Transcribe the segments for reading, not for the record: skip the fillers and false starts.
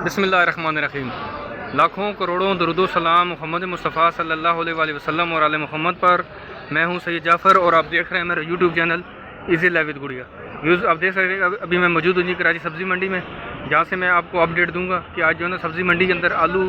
बिस्मिल्लाहिर्रहमानिर्रहीम। लाखों करोड़ों दरूदो सलाम मोहम्मद मुस्तफ़ा सल्लल्लाहु अलैहि वसल्लम और आले मोहम्मद पर। मैं हूं सैयद जाफ़र और आप देख रहे हैं मेरा YouTube channel easy life with गुड़िया। व्यूज़ आप देख सकते हैं अभी मैं मौजूद हूँ जी कराची सब्ज़ी मंडी में, जहाँ से मैं आपको अपडेट दूंगा कि आज जो है ना सब्ज़ी मंडी के अंदर आलू,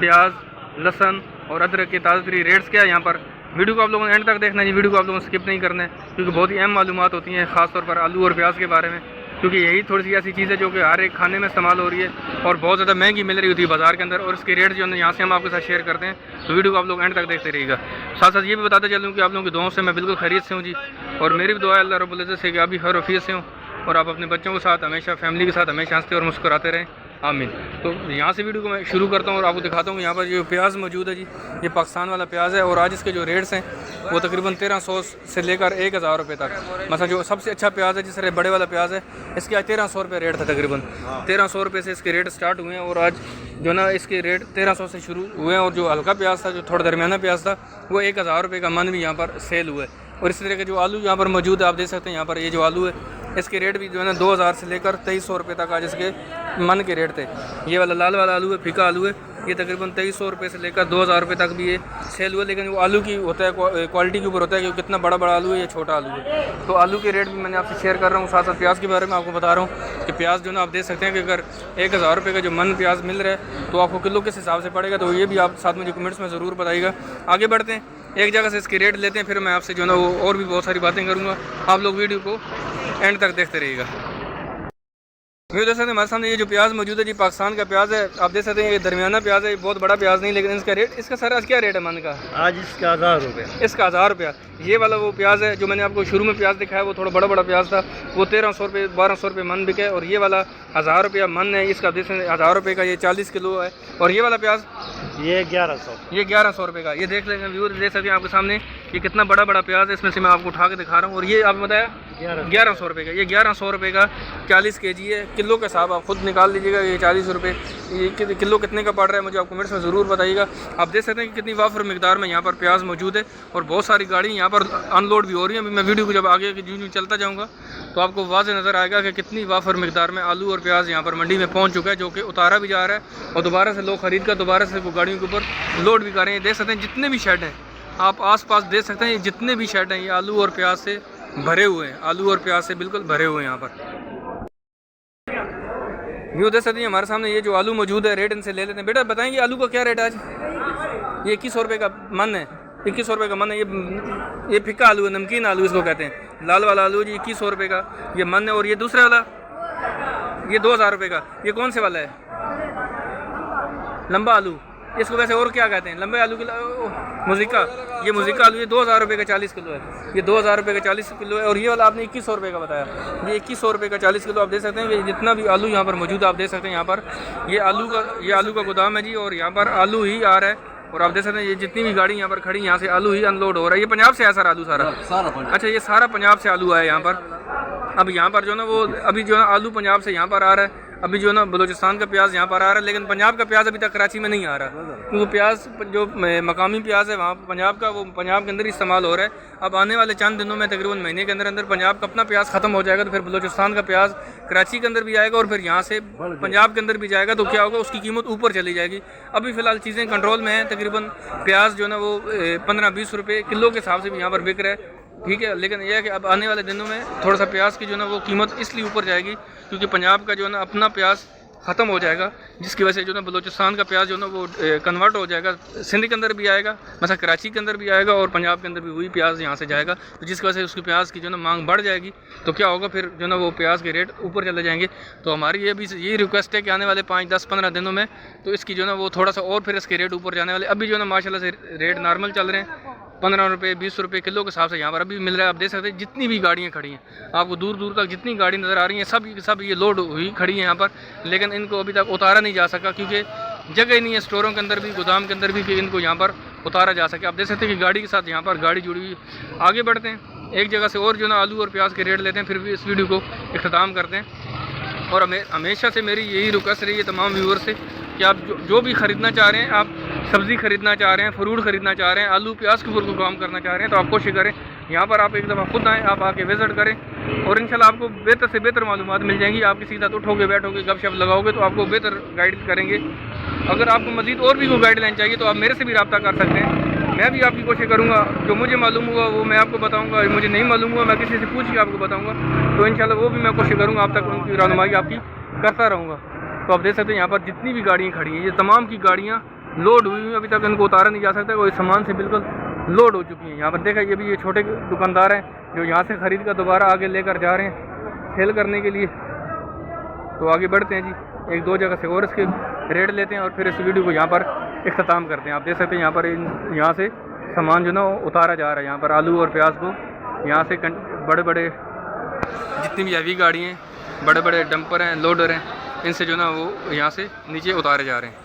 प्याज, लहसुन और अदरक के ताज़ा तरीन रेट्स क्या है यहाँ पर। वीडियो को आप लोगों ने एंड तक देखना है जी, वीडियो को आप लोगों को स्किप नहीं करना है क्योंकि बहुत ही अहम मालूमात होती हैं ख़ासतौर पर आलू और प्याज के बारे में, क्योंकि यही थोड़ी सी ऐसी चीज़ है जो कि हर एक खाने में इस्तेमाल हो रही है और बहुत ज़्यादा महंगी मिल रही होती है बाज़ार के अंदर, और इसके रेट जो है यहाँ से हम आपके साथ शेयर करते हैं। तो वीडियो को आप लोग एंड तक देखते रहिएगा। साथ साथ ये भी बताते चलूँ कि आप लोगों की दुआओं से मैं बिल्कुल खैरियत से हूँ जी, और मेरी भी दुआ है अल्लाह रब्बुल इज़्ज़त से कि अभी हर वफ़ीयत से हूँ और आप अपने बच्चों के साथ हमेशा, फैमिली के साथ हमेशा हंसते और मुस्कुराते रहें, आमीन। तो यहाँ से वीडियो को मैं शुरू करता हूँ और आपको दिखाता हूँ यहाँ पर जो प्याज मौजूद है जी, ये पाकिस्तान वाला प्याज है और आज इसके जो रेट्स हैं वो तकरीबन 1300 से लेकर 1000 रुपये तक। मतलब जो सबसे अच्छा प्याज है, जिस तरह बड़े वाला प्याज है, इसके आज 1300 रुपये रेट था। तकरीबन 1300 रुपये से इसके रेट स्टार्ट हुए हैं और आज जो ना इसके रेट 1300 से शुरू हुए हैं। और जो हल्का प्याज था, जो थोड़ा दरमियाना प्याज था, वो 1000 रुपये का मन भी यहाँ पर सेल हुआ है। और इसी तरह के जो आलू यहाँ पर मौजूद है, आप देख सकते हैं यहाँ पर ये जो आलू है इसके रेट भी जो है ना 2000 से लेकर 2300 रुपये तक आज इसके मन के रेट थे। ये वाला लाल वाला आलू है, फीका आलू है, ये तकरीबन 2300 रुपये से लेकर 2000 रुपये तक भी ये सेल हुआ। लेकिन वो आलू की होता है, क्वालिटी के ऊपर होता है कि कितना बड़ा बड़ा आलू है या छोटा आलू है। तो आलू के रेट भी मैंने आपसे शेयर कर रहा हूँ। साथ साथ प्याज के बारे में आपको बता रहा हूँ कि प्याज जो ना आप देख सकते हैं कि अगर 1000 रुपये का जो मन प्याज मिल रहा है तो आपको किलो किस हिसाब से पड़ेगा, तो ये भी आप साथ मुझे कमेंट्स में ज़रूर बताइएगा। आगे बढ़ते हैं, एक जगह से इसके रेट लेते हैं, फिर मैं आपसे जो ना वो और भी बहुत सारी बातें करूँगा। आप लोग वीडियो को एंड तक देखते रहिएगा। देख सकते हैं हमारे सामने ये जो प्याज मौजूद है जी, पाकिस्तान का प्याज है। आप देख सकते हैं ये दरमियाना प्याज है, बहुत बड़ा प्याज नहीं, लेकिन इसका रेट, इसका सर आज क्या रेट है मन का? आज इसका 1000 रुपये। इसका 1000 रुपया। ये वाला वो प्याज है जो मैंने आपको शुरू में प्याज दिखाया, वो थोड़ा बड़ा बड़ा प्याज था, वो 1300 रुपये 1200 रुपये मन बिके। और ये वाला 1000 रुपया मन है, इसका देख सकते हैं 1000 रुपये का ये 40 किलो है। और ये वाला प्याज ये 1100, ये 1100 रुपये का। ये देख लेंगे व्यूअर, देख सकते हैं आपके सामने ये कितना बड़ा बड़ा प्याज है। इसमें से मैं आपको उठा के दिखा रहा हूँ। और ये आपने बताया 1100 रुपये का। ये 1100 रुपये का 40 kg है। किलो के हिसाब आप खुद निकाल लीजिएगा। ये 40 रुपये ये किलो कितने का पड़ रहा है मुझे आप कमेंट्स में ज़रूर बताइएगा। आप देख सकते हैं कि कितनी वाफर मिकदार में यहाँ पर प्याज मौजूद है और बहुत सारी गाड़ी यहाँ पर अनलोड भी हो रही है। अभी मैं वीडियो को जब आगे यूँ चलता जाऊँगा तो आपको वाज़ेह नज़र आएगा कि कितनी वाफर मिकदार में आलू और प्याज यहाँ पर मंडी में पहुँच चुका है, जो कि उतारा भी जा रहा है और दोबारा से लोग खरीद कर दोबारा से गाड़ियों के ऊपर लोड भी कर रहे हैं। देख सकते हैं जितने भी शेड हैं, आप आसपास देख सकते हैं जितने भी शेड हैं, ये आलू और प्याज से भरे हुए हैं। आलू और प्याज से बिल्कुल भरे हुए हैं यहाँ पर। यूँ देख सकते हैं हमारे सामने ये जो आलू मौजूद है, रेट इनसे ले लेते हैं। बेटा बताएंगे आलू का क्या रेट है आज? ये 2100 रुपये का मन है, 2100 रुपये का मन है। ये फिक्का आलू है, नमकीन आलू इसको कहते हैं। लाल वाला आलू जी 2100 रुपये का ये मन है। और ये दूसरा वाला ये 2000 रुपये का। ये कौन से वाला है? लंबा आलू, इसको वैसे और क्या कहते हैं? लंबे आलू के मुजिका। ये मुजिका आलू, ये 2000 रुपये का 40 किलो है। ये 2000 रुपये का 40 किलो है। और ये वाला आपने 2100 रुपये का बताया, ये 2100 रुपये का 40 किलो। आप देख सकते हैं कि जितना भी आलू यहाँ पर मौजूद है, आप देख सकते हैं यहाँ पर ये आलू का गोदाम है जी, और यहाँ पर आलू ही आ रहा है। और आप देख सकते हैं ये जितनी भी गाड़ी यहाँ पर खड़ी, यहाँ से आलू ही अनलोड हो रहा है। ये पंजाब से है सर आलू सारा? अच्छा, ये सारा पंजाब से आलू आया यहाँ पर। अब यहाँ पर जो ना वो अभी जो ना आलू पंजाब से यहाँ पर आ रहा है। अभी जो ना बलूचिस्तान का प्याज यहाँ पर आ रहा है, लेकिन पंजाब का प्याज अभी तक कराची में नहीं आ रहा, क्योंकि प्याज जो मकामी प्याज है वहाँ पंजाब का, वो पंजाब के अंदर ही इस्तेमाल हो रहा है। अब आने वाले चंद दिनों में, तकरीबन महीने के अंदर अंदर पंजाब का अपना प्याज ख़त्म हो जाएगा, तो फिर बलूचिस्तान का प्याज कराची के अंदर भी आएगा और फिर यहाँ से पंजाब के अंदर भी जाएगा। तो क्या होगा, उसकी कीमत ऊपर चली जाएगी। अभी फ़िलहाल चीज़ें कंट्रोल में हैं। तकरीबन प्याज जो ना वो 15-20 रुपये किलो के हिसाब से भी यहाँ पर बिक रहा है, ठीक है। लेकिन यह है कि अब आने वाले दिनों में थोड़ा सा प्याज की जो ना वो कीमत इसलिए ऊपर जाएगी क्योंकि पंजाब का जो है ना अपना प्याज ख़त्म हो जाएगा, जिसकी वजह से जो ना बलूचिस्तान का प्याज जो ना वो कन्वर्ट हो जाएगा, सिंध के अंदर भी आएगा, मतलब कराची के अंदर भी आएगा और पंजाब के अंदर भी वही प्याज यहाँ से जाएगा। तो जिसकी वजह से उसकी प्याज की जो ना मांग बढ़ जाएगी। तो क्या होगा, फिर जो ना वो प्याज के रेट ऊपर चले जाएंगे। तो हमारी ये भी यही रिक्वेस्ट है कि आने वाले 5-10-15 दिनों में तो इसकी जो ना वो थोड़ा सा और फिर इसके रेट ऊपर जाने वाले। अभी जो ना माशाल्लाह से रेट नॉर्मल चल रहे हैं, 15 रुपये 20 रुपये किलो के हिसाब से यहाँ पर अभी मिल रहा है। आप देख सकते हैं जितनी भी गाड़ियाँ खड़ी हैं, आपको दूर दूर तक जितनी गाड़ी नज़र आ रही हैं, सब ये लोड हुई खड़ी है यहाँ पर। लेकिन इनको अभी तक उतारा नहीं जा सका क्योंकि जगह ही नहीं है स्टोरों के अंदर भी, गोदाम के अंदर भी, कि इनको यहाँ पर उतारा जा सके। आप देख सकते हैं कि गाड़ी के साथ यहाँ पर गाड़ी जुड़ी हुई। आगे बढ़ते हैं, एक जगह से और जो ना आलू और प्याज के रेट लेते हैं, फिर भी इस वीडियो को इख्तिताम करते हैं। और हमेशा से मेरी यही रिक्वेस्ट रही है तमाम व्यूअर से कि आप जो भी ख़रीदना चाह रहे हैं, आप सब्ज़ी ख़रीदना चाह रहे हैं, फ्रूट ख़रीदना चाह रहे हैं, आलू प्याज के ऊपर को काम करना चाह रहे हैं, तो आप कोशिश करें यहाँ पर आप एक दफ़ा खुद आएँ, आप आके विज़िट करें और इंशाल्लाह आपको बेहतर से बेहतर मालूमात मिल जाएंगी। आप किसी के साथ उठोगे बैठोगे गपशप लगाओगे तो आपको बेहतर गाइड करेंगे। अगर आपको मज़ीद और भी कोई गाइडलाइन चाहिए तो आप मेरे से भी रब्ता कर सकते हैं। मैं भी आपकी कोशिश करूँगा, जो मुझे मालूम हुआ वो मैं आपको बताऊँगा, मुझे नहीं मालूम हुआ मैं किसी से पूछ के आपको बताऊँगा। तो इंशाल्लाह वो भी मैं कोशिश करूँगा आप तक उनकी रहनुमाई आपकी करता रहूँगा। तो आप देख सकते हैं यहाँ पर जितनी भी गाड़ियाँ खड़ी हैं ये तमाम की गाड़ियाँ लोड हुई हुई, अभी तक इनको उतारा नहीं जा सकता, कोई सामान से बिल्कुल लोड हो चुकी हैं। यहाँ पर देखा ये भी ये छोटे दुकानदार हैं जो यहाँ से ख़रीद कर दोबारा आगे लेकर जा रहे हैं सेल करने के लिए। तो आगे बढ़ते हैं जी, एक दो जगह से और इसके रेट लेते हैं और फिर इस वीडियो को यहाँ पर इख्तिताम करते हैं। आप देख सकते हैं यहाँ पर यहाँ से सामान जो ना उतारा जा रहा है। यहाँ पर आलू और प्याज को यहाँ से बड़े बड़े जितनी भी हैवी गाड़ी हैं, बड़े बड़े डंपर हैं, लोडर हैं, इनसे जो ना वो यहाँ से नीचे उतारे जा रहे हैं।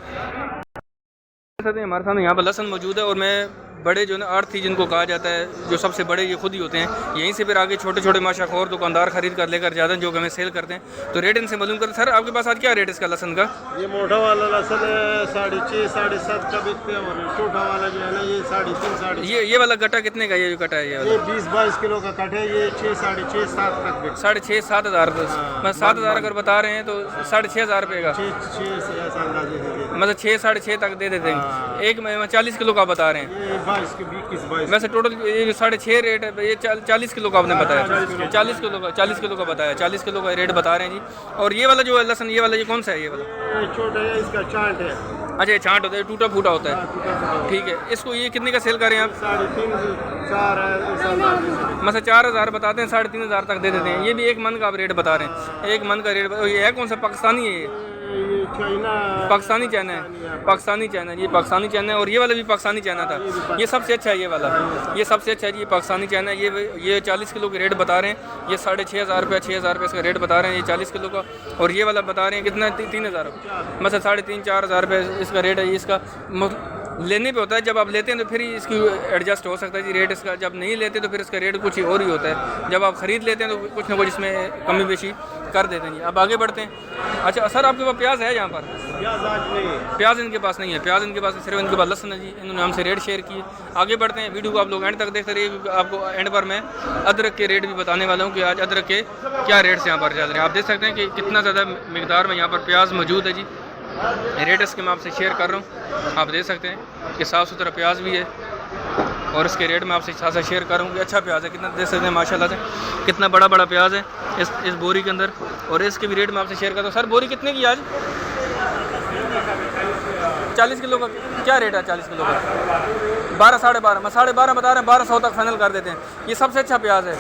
हमारे सामने यहाँ पर लहसन मौजूद है और मैं बड़े जो ना आड़ती जिनको कहा जाता है, जो सबसे बड़े ये खुद ही होते हैं, यहीं से फिर आगे छोटे छोटे माशाखोर दुकानदार खरीद कर लेकर जाते हैं जो हमें सेल करते हैं। तो रेट इनसे मालूम करते हैं। सर आपके पास आज क्या रेट इसका लहसन का? ये मोटा वाला लहसन है 6.5 7.5 का बिकते हैं और छोटा वाला जो है ना ये 3.5 4.5। ये वाला गट्टा कितने का? ये जो कटा है ये 20-22 किलो का कट है, ये 6 6.5 7 तक बिकता 6.5 7 हज़ार। मैं 7 हज़ार अगर बता रहे हैं तो 6.5 हज़ार रुपये का, 6 ऐसा अंदाजे से मतलब 6 6.5 तक दे देते हैं। एक में 40 किलो का बता रहे हैं, ये 22 वैसे टोटल ये 6.5 रेट है। ये 40 किलो का आपने बताया, 40 किलो का बताया, 40 किलो का रेट बता रहे हैं जी। और ये वाला जो है लहसन, ये वाला ये कौन सा है? ये वाला छोटा है, इसका चाट है। अच्छा ये छांट होता है, टूटा फूटा होता है, ठीक है। इसको ये कितने का सेल करें आप? 3.5 4 है, मतलब 4 हज़ार बताते हैं, 3.5 हज़ार तक दे देते हैं। ये भी एक मन का आप रेट बता रहे हैं, एक मन का रेट। ये है कौन सा? पाकिस्तानी है ये? पाकिस्तानी चाइना है, पाकिस्तानी चाइना, ये पाकिस्तानी चाइना है। और ये वाला भी पाकिस्तानी चाइना था, ये सबसे अच्छा है ये वाला, ये सबसे अच्छा है जी, ये पाकिस्तानी चाइना है। ये 40 किलो के रेट बता रहे हैं, ये 6.5 हज़ार रुपये 6 हज़ार रुपये इसका रेट बता रहे हैं ये 40 किलो का। और ये वाला बता रहे हैं कितना? 3 हज़ार, मतलब 3.5 4 हज़ार रुपये इसका रेट है। इसका लेने पे होता है, जब आप लेते हैं तो फिर ही इसकी एडजस्ट हो सकता है जी रेट इसका। जब नहीं लेते तो फिर इसका रेट कुछ ही और ही होता है। जब आप ख़रीद लेते हैं तो कुछ ना कुछ इसमें कमी बेशी कर देते हैं जी। अब आगे बढ़ते हैं। अच्छा सर आपके पास प्याज है यहाँ पर? प्याज इनके पास नहीं है, प्याज इनके पास सिर्फ इनके पास लहसन है जी। इन्होंने हमसे रेट शेयर किए। आगे बढ़ते हैं, वीडियो को आप लोग एंड तक देखते रहिए क्योंकि आपको एंड पर मैं अदरक के रेट भी बताने वाला हूँ कि आज अदरक के क्या रेट्स यहाँ पर चल रहे हैं। आप देख सकते हैं कि कितना ज़्यादा मिकदार में यहाँ पर प्याज मौजूद है जी। रेट इसके मैं आपसे शेयर कर रहा हूँ, आप देख सकते हैं कि साफ़ सुथरा प्याज भी है और इसके रेट में आपसे साथ साथ शेयर करूँ कि अच्छा प्याज है। कितना देख सकते हैं माशाल्लाह से कितना बड़ा बड़ा प्याज है इस बोरी के अंदर। और इसके भी रेट में आपसे शेयर करता हूँ। सर बोरी कितने की आज? 40 किलो का क्या रेट है? 40 किलो का 12 12.5, मैं 12.5 बता रहे हैं, 1200 तक फाइनल कर देते हैं। ये सबसे अच्छा प्याज है,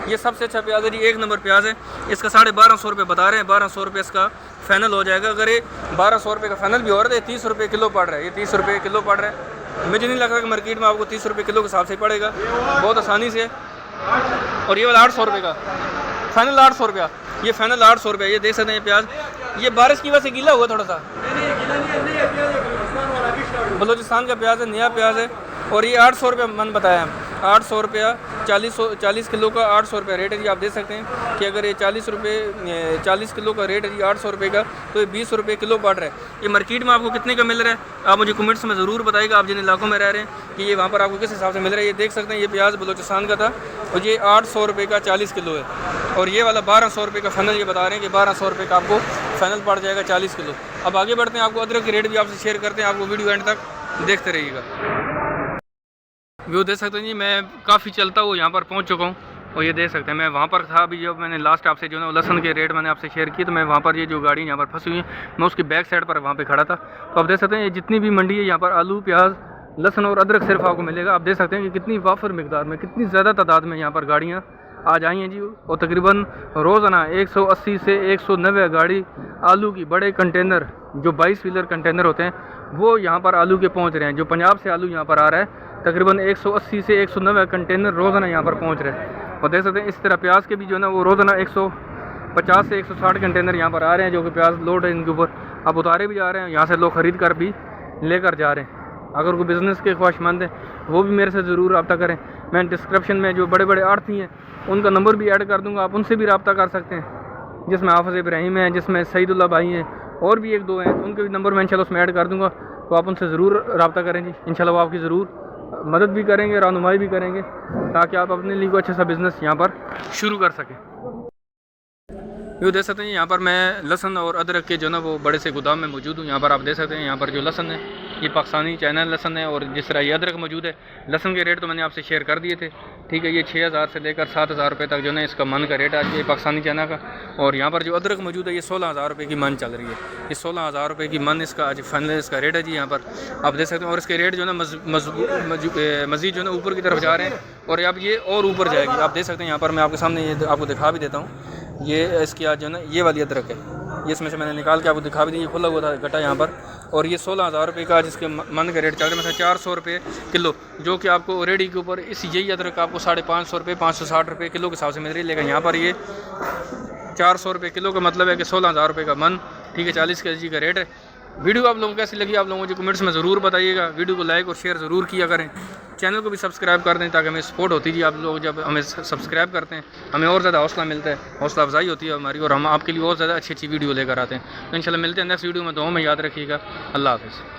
ये सबसे अच्छा प्याज है जी, 1 नंबर प्याज है। इसका 1250 रुपये बता रहे हैं, 1200 रुपये इसका फाइनल हो जाएगा। अगर ये 1200 रुपये का फाइनल भी हो रहा है, 30 रुपये किलो पड़ रहा है, ये 30 रुपये किलो पड़ रहा है। मुझे नहीं लगता कि मार्केट में आपको 30 रुपये किलो के हिसाब से पड़ेगा, बहुत आसानी से। और ये वाला 800 रुपये का फाइनल, 800 रुपया, ये फाइनल 800 रुपये। ये देख सकते हैं प्याज, ये बारिश की वजह से गीला हुआ थोड़ा सा, बलूचिस्तान का प्याज है, नया प्याज है। और ये 800 रुपये मन बताया हम, 800 रुपया 40 किलो का 800 रुपये रेट है जी। आप देख सकते हैं कि अगर ये 40 किलो का रेट है जी 800 रुपये का, तो ये 20 रुपये किलो पड़ रहा है। ये मार्केट में आपको कितने का मिल रहा है आप मुझे कमेंट्स में ज़रूर बताइएगा, आप जिन इलाकों में रह रहे हैं कि ये वहाँ पर आपको किस हिसाब से मिल रहा है। ये देख सकते हैं ये प्याज बलूचिस्तान का था और ये 800 रुपये का 40 किलो है। और ये वाला 1200 रुपये का फाइनल ये बता रहे हैं कि 1200 रुपये का आपको फाइनल पड़ जाएगा 40 किलो। अब आगे बढ़ते हैं, आपको अदरक के रेट भी आपसे शेयर करते हैं, आपको वीडियो एंड तक देखते रहिएगा। व्यू देख सकते हैं जी, मैं काफ़ी चलता हुआ यहाँ पर पहुँच चुका हूँ। और ये देख सकते हैं मैं वहाँ पर था अभी, जब मैंने लास्ट आपसे जो है लहसन के रेट मैंने आपसे शेयर किए, तो मैं वहाँ पर ये जो गाड़ी यहाँ पर फंसी हुई है मैं उसकी बैक साइड पर वहाँ पे खड़ा था। तो आप देख सकते हैं ये जितनी भी मंडी है यहाँ पर आलू प्याज लहसन और अदरक सिर्फ आपको मिलेगा। आप देख सकते हैं कि कितनी वाफर मिकदार में, कितनी ज़्यादा तादाद में यहाँ पर गाड़ियाँ आज आई हैं जी। और तकरीबन रोज़ाना 180 से 190 गाड़ी आलू की बड़े कंटेनर जो 22 व्हीलर कंटेनर होते हैं वो यहाँ पर आलू के पहुँच रहे हैं। जो पंजाब से आलू यहाँ पर आ रहा है तकरीबन 180 से 190 कंटेनर रोज़ाना यहाँ पर पहुँच रहे हैं। और देख सकते हैं इस तरह प्याज के भी जो है ना वो रोज़ाना 150 से 160 कंटेनर यहाँ पर आ रहे हैं, जो कि प्याज लोड है इनके ऊपर। अब उतारे भी जा रहे हैं, यहाँ से लोग ख़रीद कर भी लेकर जा रहे हैं। अगर कोई बिज़नेस के ख्वाहिशमंद हैं वो भी मेरे से ज़रूर रब्ता करें। मैं डिस्क्रिप्शन में जो बड़े बड़े आड़ती हैं उनका नंबर भी ऐड कर दूँगा, आप उनसे भी रब्ता कर सकते हैं, जिसमें हाफ़िज़ इब्राहिम है, जिसमें सईदुल्लाह भाई हैं और भी 1-2 हैं, उनके भी नंबर मैं इंशाल्लाह उसमें ऐड कर दूँगा। तो आप उनसे ज़रूर रब्ता करें जी, इंशाल्लाह वो आपकी ज़रूर मदद भी करेंगे, रहनुमाई भी करेंगे, ताकि आप अपने लिए कोई अच्छा सा बिज़नेस यहाँ पर शुरू कर सकें। ये देख सकते हैं यहाँ पर मैं लहसन और अदरक के जो ना वो बड़े से गोदाम में मौजूद हूँ। यहाँ पर आप देख सकते हैं यहाँ पर जो लहसन है ये पाकिस्तानी चाइना लहसन है, और जिस तरह ये अदरक मौजूद है। लहसन के रेट तो मैंने आपसे शेयर कर दिए थे, ठीक है। ये 6000 से लेकर 7000 रुपये तक जो है इसका मन का रेट आज ये पाकिस्तानी चाइना का। और यहाँ पर जो अदरक मौजूद है ये 16000 रुपये की मन चल रही है। ये 16000 रुपये की मन इसका आज फाइनल इसका रेट है जी। यहाँ पर आप देख सकते हैं, और इसके रेट जो है ना मज़ीद जो है ना ऊपर की तरफ जा रहे हैं, और अब ये और ऊपर जाएगी। आप देख सकते हैं यहाँ पर मैं आपके सामने ये आपको दिखा भी देता हूँ। ये इसकी आज जो है ना ये वाली अदरक है, ये इसमें से मैंने निकाल के आपको दिखा भी दी। ये खुला हुआ था गटा यहाँ पर, और ये 16000 रुपये का जिसके मन का रेट चल रहा है, मतलब 400 रुपये किलो, जो कि आपको रेडी के ऊपर इस यही अदरक आपको 550 रुपये 560 रुपये किलो के हिसाब से मिल रही है। लेकिन यहाँ पर ये 400 रुपये किलो का मतलब है कि 16000 रुपये का मन, ठीक है, 40 kg का रेट है। वीडियो आप लोगों को कैसी लगी आप लोगों को कमेंट्स में ज़रूर बताइएगा। वीडियो को लाइक और शेयर ज़रूर किया करें, चैनल को भी सब्सक्राइब कर दें ताकि हमें सपोर्ट होती जी। आप लोग जब हमें सब्सक्राइब करते हैं हमें और ज़्यादा हौसला मिलता है, हौसला अफजाई होती है हमारी, और हम आपके लिए और ज़्यादा अच्छी अच्छी वीडियो लेकर आते हैं। तो इंशाल्लाह मिलते हैं नेक्स्ट वीडियो में। दुआ में याद रखिएगा। अल्लाह हाफ़िज़।